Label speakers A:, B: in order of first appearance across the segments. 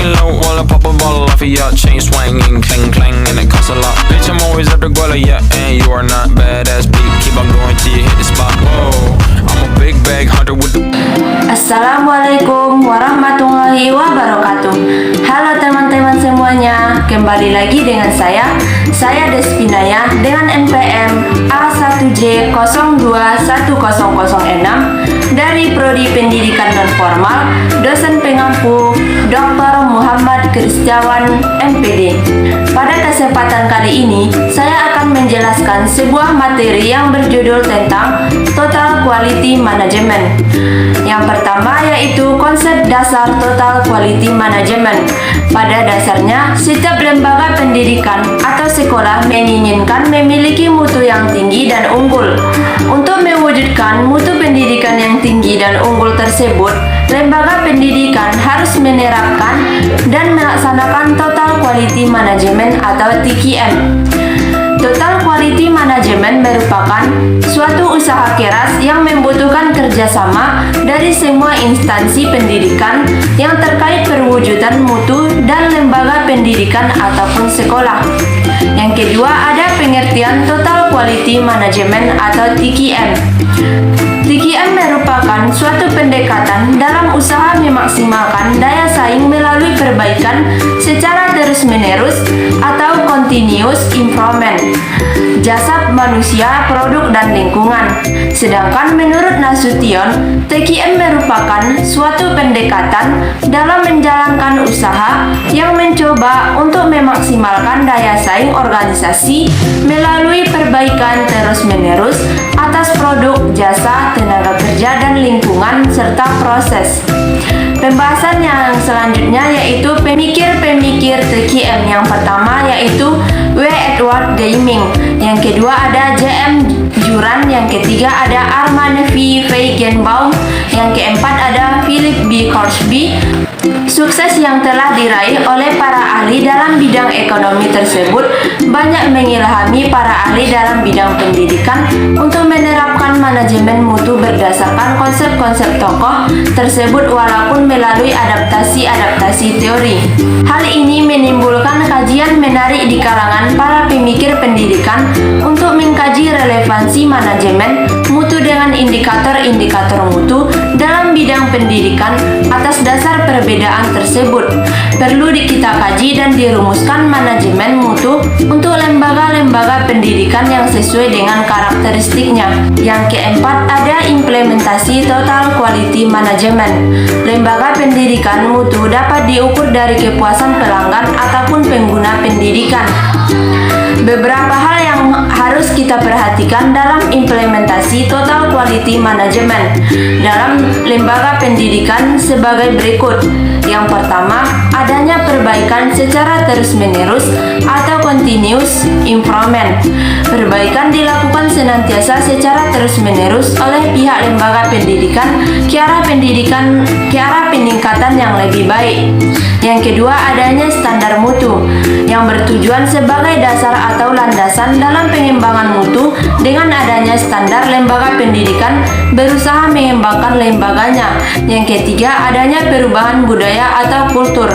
A: laying low while I pop a bottle off of ya. Chain swinging, clang clang, and it costs a lot. Bitch, I'm always at the guala, yeah, and you are not badass beat. Keep on going till you hit the spot. Whoa, I'm a big bag hunter with the.
B: Assalamualaikum warahmatullahi wabarakatuh. Halo teman-teman semuanya, kembali lagi dengan saya Despinaya dengan NPM A1J021006 dari Prodi Pendidikan Nonformal, dosen pengampu Dr. Muhammad Kristiawan MPD. Pada kesempatan kali ini, saya akan menjelaskan sebuah materi yang berjudul tentang Total Quality Management. Yang pertama yaitu konsep dasar Total Quality Management. Pada dasarnya, setiap lembaga pendidikan atau sekolah menginginkan memiliki mutu yang tinggi dan unggul. Untuk mewujudkan mutu pendidikan yang tinggi dan unggul tersebut, lembaga pendidikan harus menerapkan dan melaksanakan Total Quality Management atau TQM. Total Quality Management merupakan suatu usaha keras yang membutuhkan kerjasama dari semua instansi pendidikan yang terkait perwujudan mutu dan lembaga pendidikan ataupun sekolah. Yang kedua, ada pengertian Total Quality Management atau TQM. TQM merupakan suatu pendekatan dalam usaha memaksimalkan daya saing melalui perbaikan secara terus-menerus atau continuous improvement jasa manusia, produk, dan lingkungan. Sedangkan menurut Nasution, TQM merupakan suatu pendekatan dalam menjalankan usaha yang mencoba untuk memaksimalkan daya saing organisasi melalui perbaikan terus-menerus atas produk, jasa, tenaga kerja, dan lingkungan, serta proses. Pembahasan yang selanjutnya yaitu pemikir-pemikir TQM. Yang pertama yaitu W. Edward Deming. Yang kedua ada J.M. Juran. Yang ketiga ada Armand V. Feigenbaum. Yang keempat ada Philip B. Korsby. Sukses yang telah diraih oleh para ahli dalam bidang ekonomi tersebut banyak mengilhami para ahli dalam bidang pendidikan untuk menerapkan manajemen mutu berdasarkan konsep-konsep tokoh tersebut walaupun melalui adaptasi teori. Hal ini menimbulkan kajian menarik di kalangan para pemikir pendidikan untuk mengkaji relevansi manajemen mutu dengan indikator-indikator mutu dalam bidang pendidikan. Atas dasar perbedaan tersebut, perlu kita kaji dan dirumuskan manajemen mutu untuk lembaga-lembaga pendidikan yang sesuai dengan karakteristiknya. Yang keempat, ada implementasi Total Quality Management. Lembaga pendidikan mutu dapat diukur dari kepuasan pelanggan ataupun pengguna pendidikan. Beberapa hal yang harus kita perhatikan dalam implementasi Total Quality Management dalam lembaga pendidikan sebagai berikut. Yang pertama, adanya perbaikan secara terus-menerus atau continuous improvement. Perbaikan dilakukan senantiasa secara terus-menerus oleh pihak lembaga pendidikan ke arah peningkatan yang lebih baik. Yang kedua, adanya standar mutu yang bertujuan sebagai dasar atau landasan dalam pengembangan mutu. Dengan adanya standar, lembaga pendidikan berusaha mengembangkan lembaganya. Yang ketiga, adanya perubahan budaya atau kultur.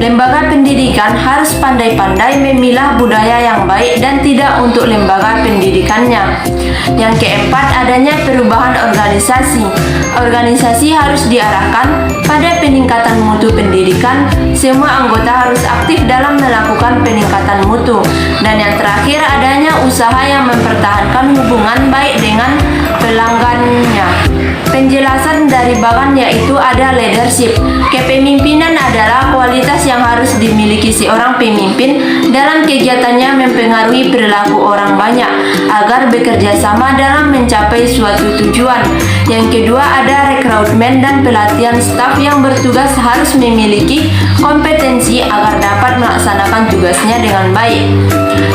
B: Lembaga pendidikan harus pandai-pandai memilah budaya yang baik dan tidak untuk lembaga pendidikannya. Yang keempat, adanya perubahan organisasi. Organisasi harus diarahkan pada peningkatan mutu pendidikan. Semua anggota harus aktif dalam melakukan peningkatan mutu. Dan yang terakhir, adanya usaha yang mempertahankan hubungan baik dengan pelanggannya. Penjelasan dari Bagan yaitu ada leadership. Kepemimpinan adalah kualitas yang harus dimiliki seorang pemimpin dalam kegiatannya mempengaruhi perilaku orang banyak agar bekerja sama dalam mencapai suatu tujuan. Yang kedua, ada rekrutmen dan pelatihan staf yang bertugas harus memiliki kompetensi agar dapat melaksanakan tugasnya dengan baik.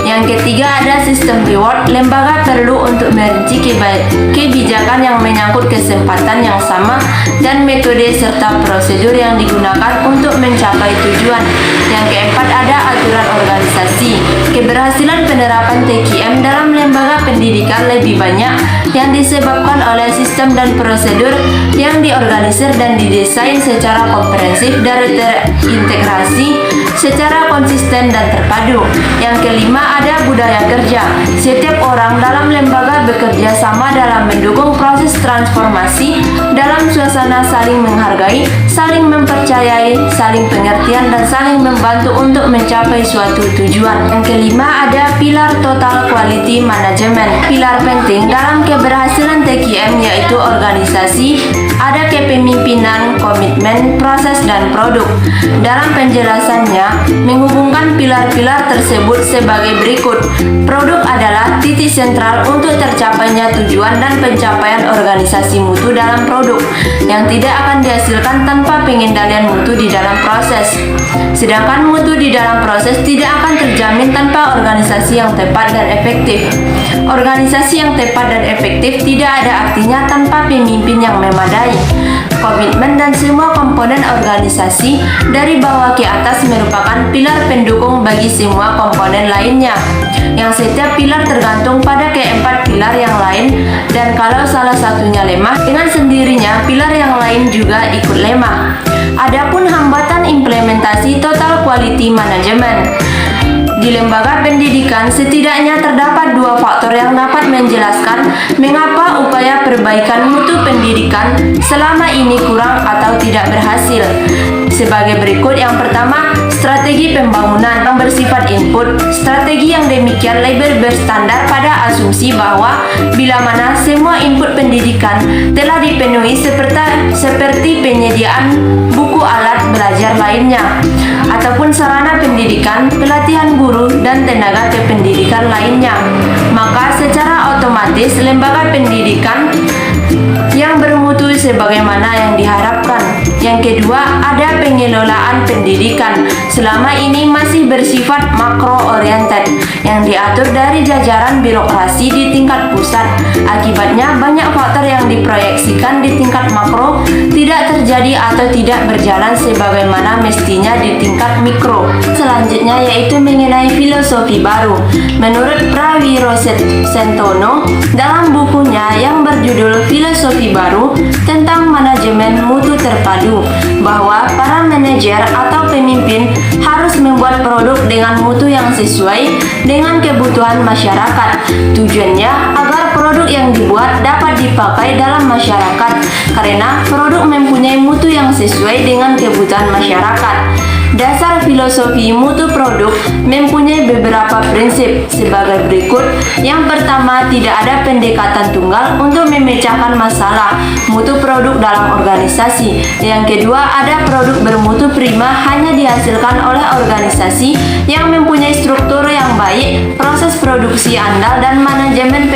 B: Yang ketiga, ada sistem reward. Lembaga perlu untuk merinci kebijakan yang menyangkut kesempatan yang sama dan metode serta prosedur yang digunakan untuk mencapai tujuan. Yang keempat, ada aturan organisasi. Keberhasilan penerapan TQM dalam lembaga pendidikan lebih banyak yang disebabkan oleh sistem dan prosedur yang diorganisir dan didesain secara komprehensif dan terintegrasi secara konsisten dan terpadu. Yang kelima, ada budaya kerja. Setiap orang dalam lembaga bekerja sama dalam mendukung proses transformasi dalam suasana saling menghargai, saling mempercayai, saling pengertian, dan saling membantu untuk mencapai suatu tujuan. Yang kelima, ada pilar total quality management. Pilar penting dalam keberhasilan TQM yaitu organisasi, ada kepemimpinan, komitmen, proses, dan produk. Dalam penjelasannya, menghubungkan pilar-pilar tersebut sebagai berikut. Produk adalah titik sentral untuk tercapainya tujuan dan pencapaian organisasi mutu dalam produk yang tidak akan dihasilkan tanpa pengendalian mutu di dalam proses. Sedangkan mutu di dalam proses tidak akan terjamin tanpa organisasi yang tepat dan efektif. Organisasi yang tepat dan efektif tidak ada artinya tanpa pemimpin yang memadai. Komitmen dan semua komponen organisasi dari bawah ke atas merupakan pilar pendukung bagi semua komponen lainnya, yang setiap pilar tergantung pada keempat pilar yang lain, dan kalau salah satunya lemah, dengan sendirinya pilar yang lain juga ikut lemah. Adapun hambatan implementasi total quality management di lembaga pendidikan, setidaknya terdapat dua faktor yang dapat menjelaskan mengapa upaya perbaikan mutu pendidikan selama ini kurang atau tidak berhasil. Sebagai berikut, yang pertama, strategi pembangunan yang bersifat input. Strategi yang demikian lebih berstandar pada asumsi bahwa bila mana semua input pendidikan telah dipenuhi seperti penyediaan buku alat belajar lainnya, ataupun sarana pendidikan, pelatihan guru, dan tenaga kependidikan lainnya, maka secara otomatis lembaga pendidikan yang bermutu sebagaimana yang diharapkan. Yang kedua, ada pengelolaan pendidikan selama ini masih bersifat makro-oriented yang diatur dari jajaran birokrasi di tingkat pusat. Akibatnya, banyak faktor yang diproyeksikan di tingkat makro tidak terjadi atau tidak berjalan sebagaimana mestinya di tingkat mikro. Selanjutnya yaitu mengenai filosofi baru. Menurut Prawiro Sentono dalam bukunya yang berjudul Filosofi Baru tentang Manajemen Mutu Terpadu, bahwa para manajer atau pemimpin harus membuat produk dengan mutu yang sesuai dengan kebutuhan masyarakat. Tujuannya agar produk yang dibuat dapat dipakai dalam masyarakat, karena produk mempunyai mutu yang sesuai dengan kebutuhan masyarakat. Dasar filosofi mutu produk mempunyai beberapa prinsip sebagai berikut. Yang pertama, tidak ada pendekatan tunggal untuk memecahkan masalah mutu produk dalam organisasi. Yang kedua, ada produk bermutu prima hanya dihasilkan oleh organisasi yang mempunyai struktur yang baik, proses produksi andal, dan manajemen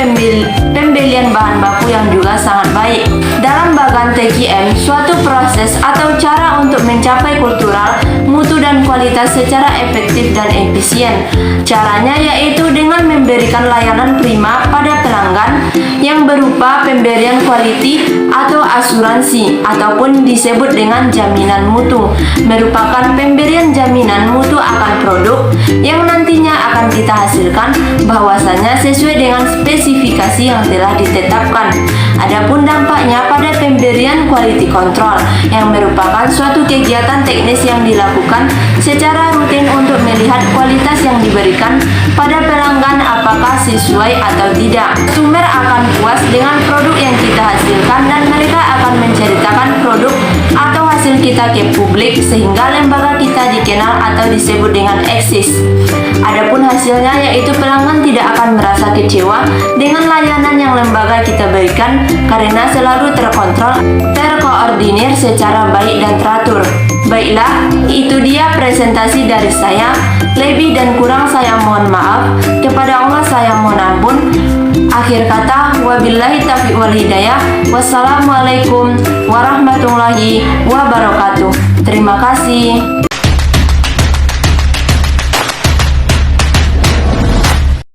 B: pembelian bahan baku yang juga sangat baik. Dalam bagan TQM, suatu proses atau cara untuk mencapai kultural, mutu, dan kualitas secara efektif dan efisien. Caranya yaitu dengan memberikan layanan prima pada pelanggan yang berupa pemberian quality atau asuransi, ataupun disebut dengan jaminan mutu, merupakan pemberian jaminan mutu akan produk yang nantinya akan kita hasilkan bahwasanya sesuai dengan spesifikasi yang telah ditetapkan. Adapun dampaknya pada pemberian quality control yang merupakan suatu kegiatan teknis yang dilakukan secara rutin untuk melihat kualitas yang diberikan pada pelanggan apakah sesuai atau tidak. Konsumer akan puas dengan produk yang kita hasilkan dan mereka akan menceritakan produk atau hasil kita ke publik sehingga lembaga kita dikenal atau disebut dengan eksis. Adapun hasilnya yaitu pelanggan tidak akan merasa kecewa dengan layanan yang lembaga kita berikan karena selalu terkontrol, terkoordinir secara baik dan teratur. Baiklah, itu dia presentasi dari saya. Lebih dan kurang saya mohon maaf. Kepada Allah saya mohon ampun. Akhir kata, wabillahi taufiq wal hidayah. Wassalamualaikum warahmatullahi wabarakatuh. Terima kasih.